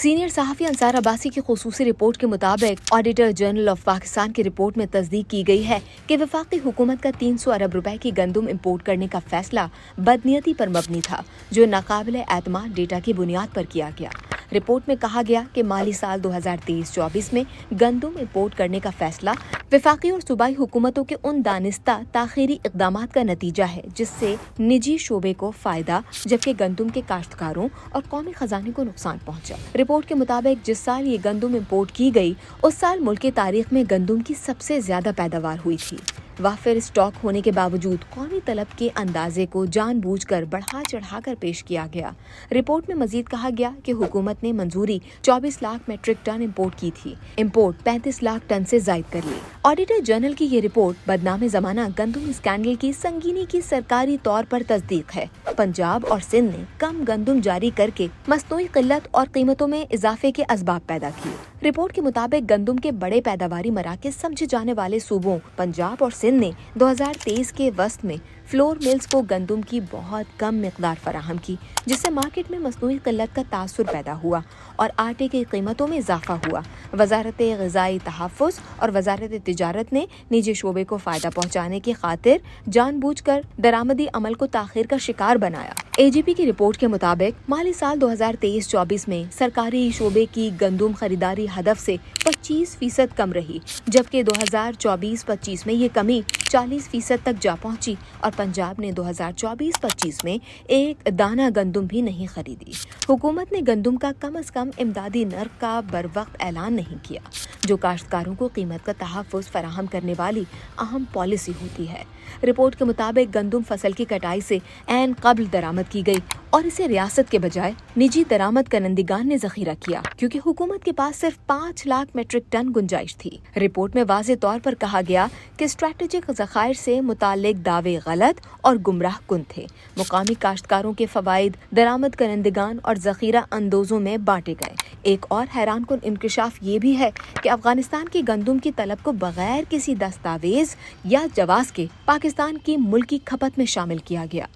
Senior सहाफ़ी अंसार अब्बासी की खुसूसी report के मुताबिक ऑडिटर जनरल ऑफ पाकिस्तान की रिपोर्ट में तस्दीक की गई है कि वफाकी हुकूमत का 300 अरब रुपए की गंदम इम्पोर्ट करने का फैसला बदनीयती पर मबनी था, जो नाकाबिले एतमाद डेटा की बुनियाद पर किया गया। रिपोर्ट में कहा गया कि माली साल 2023-24 में गंदम इम्पोर्ट करने का फैसला वफाकी और सूबाई हुकूमतों के उन दानिस्ता ताखीरी इकदाम का नतीजा है जिससे निजी शोबे को फायदा जबकि गंदम के काश्तकारों और कौमी खजाने को नुकसान पहुंचा। रिपोर्ट के मुताबिक जिस साल ये गंदम इम्पोर्ट की गई उस साल मुल्क की तारीख में गंदम की सबसे ज्यादा पैदावार हुई थी। वाफिर स्टॉक होने के बावजूद कौमी तलब के अंदाजे को जानबूझकर बढ़ा चढ़ाकर पेश किया गया। रिपोर्ट में मजीद कहा गया कि हुकूमत ने मंजूरी 24 लाख मेट्रिक टन इम्पोर्ट की थी, इम्पोर्ट 35 लाख टन से जायद कर ली। ऑडिटर जनरल की ये रिपोर्ट बदनाम जमाना गंदम स्कैंडल की संगीनी की सरकारी तौर पर तस्दीक है। पंजाब और सिंध ने कम गंदम जारी करके मसनूई किल्लत और कीमतों में इजाफे के असबाब पैदा किए। रिपोर्ट के मुताबिक गंदम के बड़े पैदावारी मराकज समझे जाने वाले सूबों पंजाब और सिंध ने 2023 के वस्त में फ्लोर मिल्स को गंदम की बहुत कम मिकदार फराहम की, जिससे मार्केट में मसनूई किल्लत का तासुर पैदा हुआ और आटे की कीमतों में इजाफा हुआ। वजारत ग़िज़ाई तहफ़्फ़ुज़ और वजारत तिजारत ने निजी शोबे को फायदा पहुँचाने की खातिर जानबूझकर दरामदी अमल को ताख़ीर का शिकार बनाया। AGP की रिपोर्ट के मुताबिक माली साल 2023-24 में सरकारी शोबे की गंदम खरीदारी हदफ से 25% कम रही, जबकि 2024-25 में ये कमी 40% तक जा पहुंची और पंजाब ने 2024-25 में एक दाना गंदम भी नहीं खरीदी। हुकूमत ने गंदम का कम अज कम इमदादी नर्ख का बरवक्त ऐलान नहीं किया, जो काश्तकारों को कीमत का तहफ़्फ़ुज़ फराहम करने वाली अहम पॉलिसी होती है। रिपोर्ट के मुताबिक गंदम फसल की कटाई से ऐन कब्ल दरामद की गई और इसे रियासत के बजाय निजी दरामद करंदिगान ने जखीरा किया, क्योंकि हुकूमत के पास सिर्फ 5 लाख मेट्रिक टन गुंजाइश थी। रिपोर्ट में वाज़े तौर पर कहा गया कि स्ट्रैटेजिक ज़खायर से मुताल्लिक दावे गलत और गुमराह कुन थे। मुकामी काश्तकारों के फवाइद दरामद करंदिगान और जखीरा अंदोजों में बांटे गए। एक और हैरान कुन इंकशाफ ये भी है कि अफगानिस्तान की गंदम की तलब को बगैर किसी दस्तावेज या जवाज के पाकिस्तान की मुल्की खपत में शामिल किया गया।